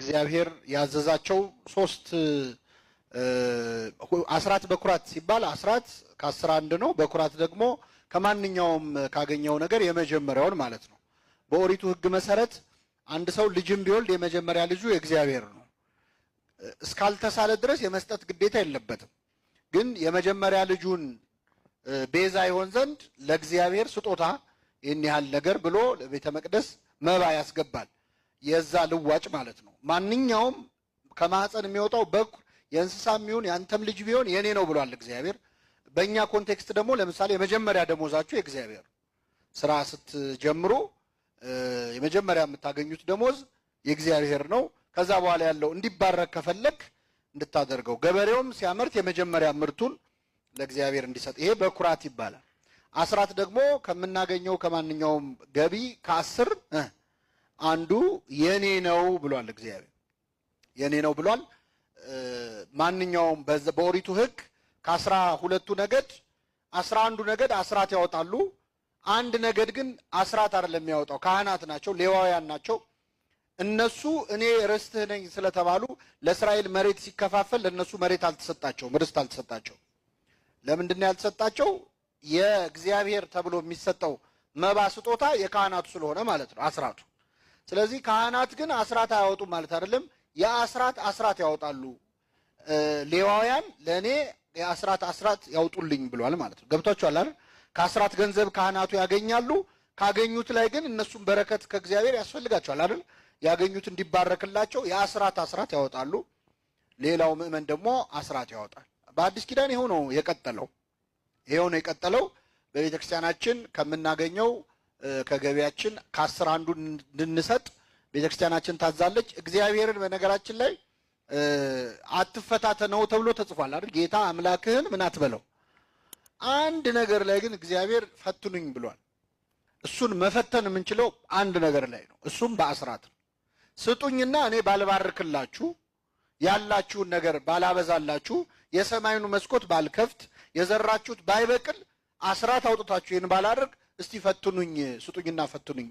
እግዚአብሔር ያዘዛቸው ሶስት አስራት በኩራት ሲባል አስራት ከአስራ አንድ ነው። በኩራት ደግሞ ከማንኛውም ካገኘው ነገር የመጀመሪያውን ማለት ነው። በኦሪቱ ሕግ መሰረት አንድ ሰው ልጅም ቢወልድ የመጀመሪያ ልጁ የእግዚአብሔር ነው። እስካልተሳለ ድረስ የመስጠት ግዴታ የለበትም። ግን የመጀመሪያ ልጁን ቤዛ ይሆን ዘንድ ለእግዚአብሔር ስጦታ ይህን ያህል ነገር ብሎ ለቤተ መቅደስ መባ ያስገባል። የዛ ልዋጭ ማለት ነው። ማንኛውም ከማህፀን የሚወጣው በኩር የእንስሳም ይሁን ያንተም ልጅ ቢሆን የኔ ነው ብሏል እግዚአብሔር። በእኛ ኮንቴክስት ደግሞ ለምሳሌ የመጀመሪያ ደሞዛችሁ የእግዚአብሔር ስራ ስትጀምሩ የመጀመሪያ የምታገኙት ደሞዝ የእግዚአብሔር ነው። ከዛ በኋላ ያለው እንዲባረክ ከፈለክ እንድታደርገው ገበሬውም ሲያመርት የመጀመሪያ ምርቱን ለእግዚአብሔር እንዲሰጥ ይሄ በኩራት ይባላል። አስራት ደግሞ ከምናገኘው ከማንኛውም ገቢ ከ10 አንዱ የኔ ነው ብሏል እግዚአብሔር። የኔ ነው ብሏል። ማንኛውም በኦሪቱ ሕግ ከ12ቱ ነገድ 11ዱ ነገድ አስራት ያወጣሉ። አንድ ነገድ ግን አስራት አይደለም የሚያወጣው፣ ካህናት ናቸው፣ ሌዋውያን ናቸው። እነሱ እኔ ርስትህ ነኝ ስለተባሉ ለእስራኤል መሬት ሲከፋፈል ለነሱ መሬት አልተሰጣቸውም፣ ርስት አልተሰጣቸውም። ለምንድን ነው ያልተሰጣቸው? የእግዚአብሔር ተብሎ የሚሰጠው መባ ስጦታ የካህናቱ ስለሆነ ማለት ነው አስራቱ። ስለዚህ ካህናት ግን አስራት አያወጡም ማለት አይደለም። የአስራት ያወጣሉ። ሌዋውያን ለእኔ የአስራት ያውጡልኝ ብሏል ማለት ነው። ገብቷችኋል አይደል? ከአስራት ገንዘብ ካህናቱ ያገኛሉ። ካገኙት ላይ ግን እነሱም በረከት ከእግዚአብሔር ያስፈልጋቸዋል አይደል? ያገኙት እንዲባረክላቸው የአስራት ያወጣሉ። ሌላው ምእመን ደግሞ አስራት ያወጣል። በአዲስ ኪዳን ይሄው ነው የቀጠለው። በቤተ ክርስቲያናችን ከምናገኘው ከገቢያችን ከ10 አንዱን እንድንሰጥ ቤተ ክርስቲያናችን ታዛለች። እግዚአብሔርን በነገራችን ላይ አትፈታተነው ተብሎ ተጽፏል አይደል? ጌታ አምላክህን ምን አትበለው። አንድ ነገር ላይ ግን እግዚአብሔር ፈትኑኝ ብሏል። እሱን መፈተን የምንችለው አንድ ነገር ላይ ነው። እሱም በአስራት ነው። ስጡኝና እኔ ባልባርክላችሁ፣ ያላችሁን ነገር ባላበዛላችሁ፣ የሰማዩን መስኮት ባልከፍት፣ የዘራችሁት ባይበቅል፣ አስራት አውጥታችሁ ይህን ባላደርግ እስቲ ፈትኑኝ፣ ስጡኝና ፈትኑኝ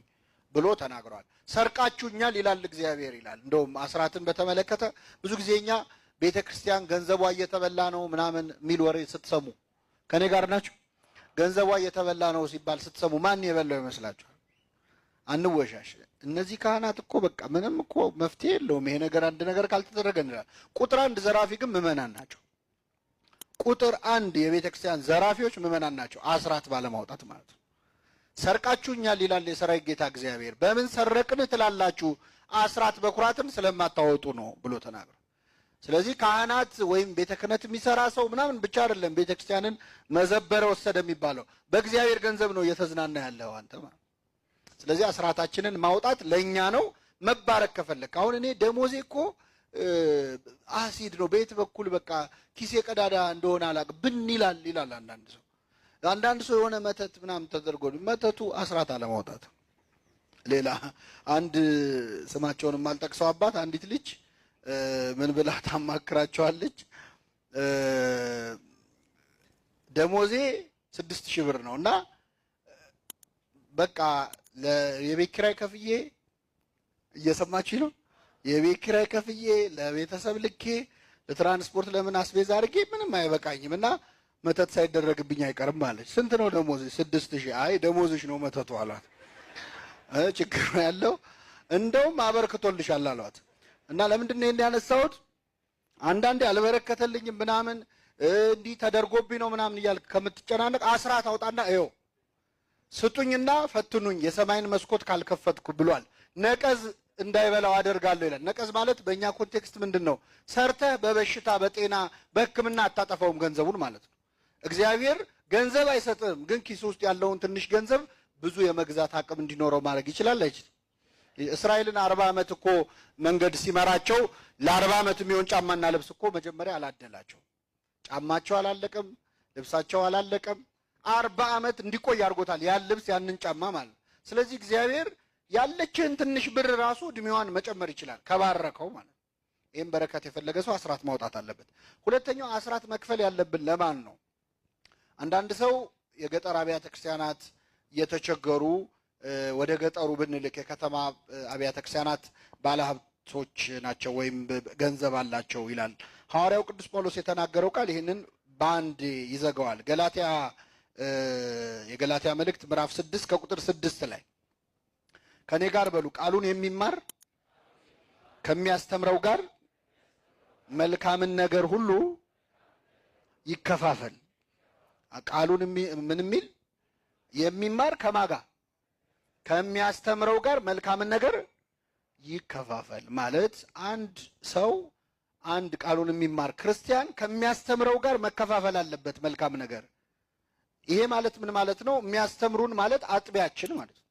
ብሎ ተናግሯል። ሰርቃችሁኛል ይላል እግዚአብሔር ይላል። እንደውም አስራትን በተመለከተ ብዙ ጊዜ እኛ ቤተ ክርስቲያን ገንዘቧ እየተበላ ነው ምናምን የሚል ወሬ ስትሰሙ ከኔ ጋር ናችሁ? ገንዘቧ እየተበላ ነው ሲባል ስትሰሙ ማን የበላው ይመስላችኋል? አንወሻሽ። እነዚህ ካህናት እኮ በቃ ምንም እኮ መፍትሄ የለውም ይሄ ነገር አንድ ነገር ካልተደረገ እንላለን። ቁጥር 1 ዘራፊ ግን ምዕመናን ናቸው። ቁጥር 1 የቤተ ክርስቲያን ዘራፊዎች ምዕመናን ናቸው። አስራት ባለማውጣት ማለት ነው። ሰርቃችሁኛል ይላል የሰራዊት ጌታ እግዚአብሔር። በምን ሰረቅን ትላላችሁ? አስራት በኩራትን ስለማታወጡ ነው ብሎ ተናግሯል። ስለዚህ ካህናት ወይም ቤተ ክህነት የሚሰራ ሰው ምናምን ብቻ አይደለም ቤተ ክርስቲያንን መዘበረ ወሰደ የሚባለው። በእግዚአብሔር ገንዘብ ነው እየተዝናና ያለው አንተ ማለት። ስለዚህ አስራታችንን ማውጣት ለኛ ነው። መባረክ ከፈለክ አሁን እኔ ደሞዜ እኮ አሲድ ነው በየት በኩል በቃ ኪሴ ቀዳዳ እንደሆነ አላውቅም ብን ይላል አንዳንድ ሰው የሆነ መተት ምናምን ተደርጎ መተቱ አስራት አለማውጣት። ሌላ አንድ ስማቸውን የማልጠቅሰው አባት አንዲት ልጅ ምን ብላ ታማክራቸዋለች? ደሞዜ 6000 ብር ነው እና በቃ የቤት ኪራይ ከፍዬ እየሰማችኝ ነው። የቤት ኪራይ ከፍዬ ለቤተሰብ ልኬ ለትራንስፖርት ለምን አስቤዛ አድርጌ ምንም አይበቃኝም እና መተት ሳይደረግብኝ አይቀርም አለች። ስንት ነው ደሞዝ? 6000። አይ ደሞዝሽ ነው መተቱ አሏት። ችግር ነው ያለው እንደውም አበርክቶልሻል አሏት። እና ለምንድን ነው ያነሳሁት? አንዳንዴ አልበረከተልኝም ምናምን እንዲህ ተደርጎብኝ ነው ምናምን እያልክ ከምትጨናነቅ አስራት አውጣና እየው ስጡኝና ፈትኑኝ የሰማይን መስኮት ካልከፈትኩ ብሏል። ነቀዝ እንዳይበላው አደርጋለሁ ይላል። ነቀዝ ማለት በእኛ ኮንቴክስት ምንድን ነው? ሰርተህ በበሽታ በጤና በሕክምና አታጠፋውም ገንዘቡን ማለት ነው። እግዚአብሔር ገንዘብ አይሰጥም፣ ግን ኪስ ውስጥ ያለውን ትንሽ ገንዘብ ብዙ የመግዛት አቅም እንዲኖረው ማድረግ ይችላል አይችልም? እስራኤልን 40 ዓመት እኮ መንገድ ሲመራቸው ለ40 ዓመት የሚሆን ጫማና ልብስ እኮ መጀመሪያ አላደላቸው። ጫማቸው አላለቀም፣ ልብሳቸው አላለቀም። 40 ዓመት እንዲቆይ አድርጎታል ያን ልብስ ያንን ጫማ ማለት። ስለዚህ እግዚአብሔር ያለችን ትንሽ ብር ራሱ እድሜዋን መጨመር ይችላል ከባረከው ማለት። ይሄን በረከት የፈለገ ሰው አስራት ማውጣት አለበት። ሁለተኛው አስራት መክፈል ያለብን ለማን ነው? አንዳንድ ሰው የገጠር አብያተ ክርስቲያናት የተቸገሩ ወደ ገጠሩ ብንልክ የከተማ አብያተ ክርስቲያናት ባለሀብት ባለሀብቶች ናቸው ወይም ገንዘብ አላቸው ይላል ሐዋርያው ቅዱስ ጳውሎስ የተናገረው ቃል ይህንን በአንድ ይዘጋዋል። የገላትያ መልእክት ምዕራፍ 6 ከቁጥር 6 ላይ ከኔ ጋር በሉ ቃሉን የሚማር ከሚያስተምረው ጋር መልካምን ነገር ሁሉ ይከፋፈል። ቃሉን ምን የሚል የሚማር ከማጋ ከሚያስተምረው ጋር መልካምን ነገር ይከፋፈል ማለት አንድ ሰው አንድ ቃሉን የሚማር ክርስቲያን ከሚያስተምረው ጋር መከፋፈል አለበት መልካም ነገር። ይሄ ማለት ምን ማለት ነው? የሚያስተምሩን ማለት አጥቢያችን ማለት ነው።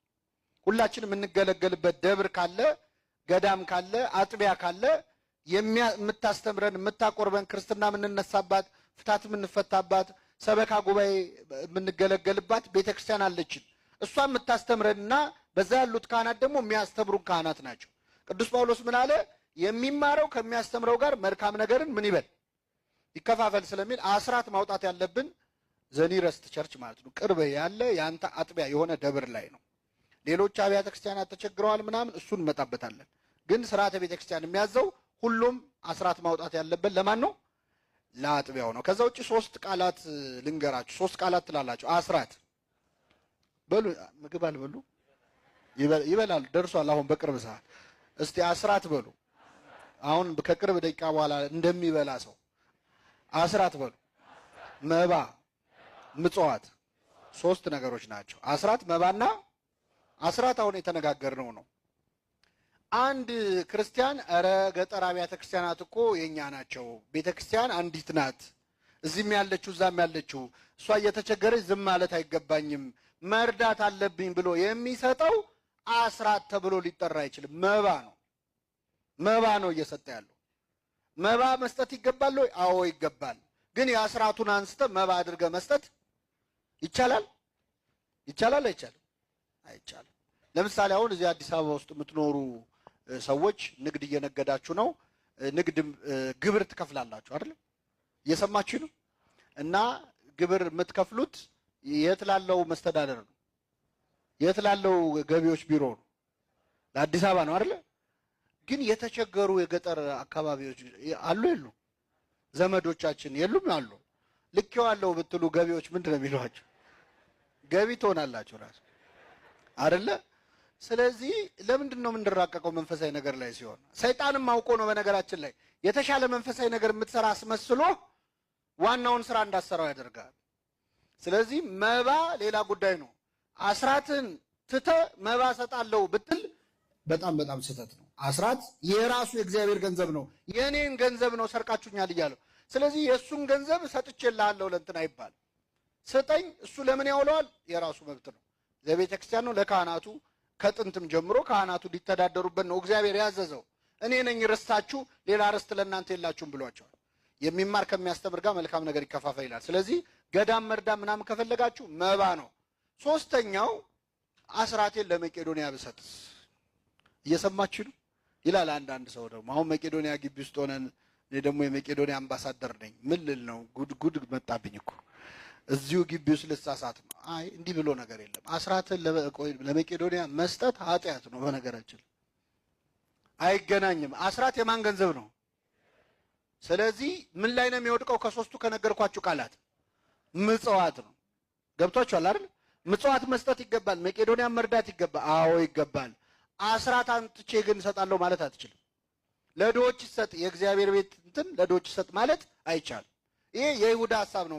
ሁላችን የምንገለገልበት ደብር ካለ ገዳም ካለ አጥቢያ ካለ የምታስተምረን የምታቆርበን ክርስትና የምንነሳባት ፍታት የምንፈታባት ሰበካ ጉባኤ የምንገለገልባት ቤተክርስቲያን አለችን። እሷ የምታስተምረንና በዛ ያሉት ካህናት ደግሞ የሚያስተምሩን ካህናት ናቸው። ቅዱስ ጳውሎስ ምን አለ? የሚማረው ከሚያስተምረው ጋር መልካም ነገርን ምን ይበል ይከፋፈል ስለሚል አስራት ማውጣት ያለብን ዘኒረስት ቸርች ማለት ነው። ቅርብ ያለ ያንተ አጥቢያ የሆነ ደብር ላይ ነው። ሌሎች አብያተ ክርስቲያናት ተቸግረዋል ምናምን እሱን እንመጣበታለን። ግን ስርዓተ ቤተ ክርስቲያን የሚያዘው ሁሉም አስራት ማውጣት ያለበት ለማን ነው? ለአጥቢያው ነው። ከዛ ውጪ 3 ቃላት ልንገራችሁ። 3 ቃላት ትላላችሁ። አስራት በሉ። ምግብ አልበሉ ይበላሉ። ደርሷል አሁን በቅርብ ሰዓት። እስቲ አስራት በሉ። አሁን ከቅርብ ደቂቃ በኋላ እንደሚበላ ሰው አስራት በሉ። መባ፣ ምጽዋት 3 ነገሮች ናቸው። አስራት፣ መባና አስራት አሁን የተነጋገርነው ነው። አንድ ክርስቲያን እረ ገጠር አብያተ ክርስቲያናት እኮ የኛ ናቸው፣ ቤተክርስቲያን አንዲት ናት፣ እዚህም ያለችው እዛም ያለችው፣ እሷ እየተቸገረች ዝም ማለት አይገባኝም፣ መርዳት አለብኝ ብሎ የሚሰጠው አስራት ተብሎ ሊጠራ አይችልም። መባ ነው። መባ ነው እየሰጠ ያለው። መባ መስጠት ይገባል ወይ? አዎ ይገባል። ግን የአስራቱን አንስተ መባ አድርገ መስጠት ይቻላል? ይቻላል አይቻልም? አይቻልም። ለምሳሌ አሁን እዚህ አዲስ አበባ ውስጥ የምትኖሩ ሰዎች ንግድ እየነገዳችሁ ነው። ንግድ ግብር ትከፍላላችሁ አይደል? እየሰማችሁ ነው። እና ግብር የምትከፍሉት የት ላለው መስተዳደር ነው? የት ላለው ገቢዎች ቢሮ ነው? ለአዲስ አበባ ነው አይደል? ግን የተቸገሩ የገጠር አካባቢዎች አሉ የሉ? ዘመዶቻችን የሉም አሉ? ልኬዋለሁ ብትሉ ገቢዎች ምንድነው የሚሏቸው? ገቢ ትሆናላችሁ ራስ አይደለ? ስለዚህ ለምንድን ነው የምንራቀቀው መንፈሳዊ ነገር ላይ ሲሆን? ሰይጣንም አውቆ ነው በነገራችን ላይ የተሻለ መንፈሳዊ ነገር የምትሰራ አስመስሎ ዋናውን ስራ እንዳሰራው ያደርጋል። ስለዚህ መባ ሌላ ጉዳይ ነው። አስራትን ትተ መባ ሰጣለሁ ብትል በጣም ስህተት ነው። አስራት የራሱ የእግዚአብሔር ገንዘብ ነው። የኔን ገንዘብ ነው ሰርቃችሁኛል እያለው። ስለዚህ የእሱን ገንዘብ ሰጥቼልሃለሁ ለእንትን አይባል። ስጠኝ፣ እሱ ለምን ያውለዋል? የራሱ መብት ነው። ለቤተ ክርስቲያን ነው፣ ለካህናቱ ከጥንትም ጀምሮ ካህናቱ ሊተዳደሩበት ነው እግዚአብሔር ያዘዘው። እኔ ነኝ ርስታችሁ፣ ሌላ ርስት ለእናንተ የላችሁም ብሏቸዋል። የሚማር ከሚያስተምር ጋር መልካም ነገር ይከፋፈል ይላል። ስለዚህ ገዳም መርዳም ምናምን ከፈለጋችሁ መባ ነው። 3ኛው አስራቴን ለመቄዶንያ ብሰጥ እየሰማችሁ ነው ይላል አንዳንድ ሰው። ደግሞ አሁን መቄዶንያ ግቢ ውስጥ ሆነን እኔ ደግሞ የመቄዶንያ አምባሳደር ነኝ ምን ልል ነው? ጉድ መጣብኝ እኮ እዚሁ ግቢ ውስጥ ልሳሳት ነው። አይ እንዲህ ብሎ ነገር የለም። አስራትን ለመቄዶንያ መስጠት ኃጢአት ነው። በነገራችን አይገናኝም። አስራት የማን ገንዘብ ነው? ስለዚህ ምን ላይ ነው የሚወድቀው? ከ3ቱ ከነገርኳችሁ ቃላት ምጽዋት ነው። ገብቷችኋል አይደል? ምጽዋት መስጠት ይገባል። መቄዶንያ መርዳት ይገባል። አዎ ይገባል። አስራት አንጥቼ ግን እሰጣለሁ ማለት አትችልም። ለድሆች ይሰጥ፣ የእግዚአብሔር ቤት እንትን ለድሆች ይሰጥ ማለት አይቻልም። ይሄ የይሁዳ ሐሳብ ነው።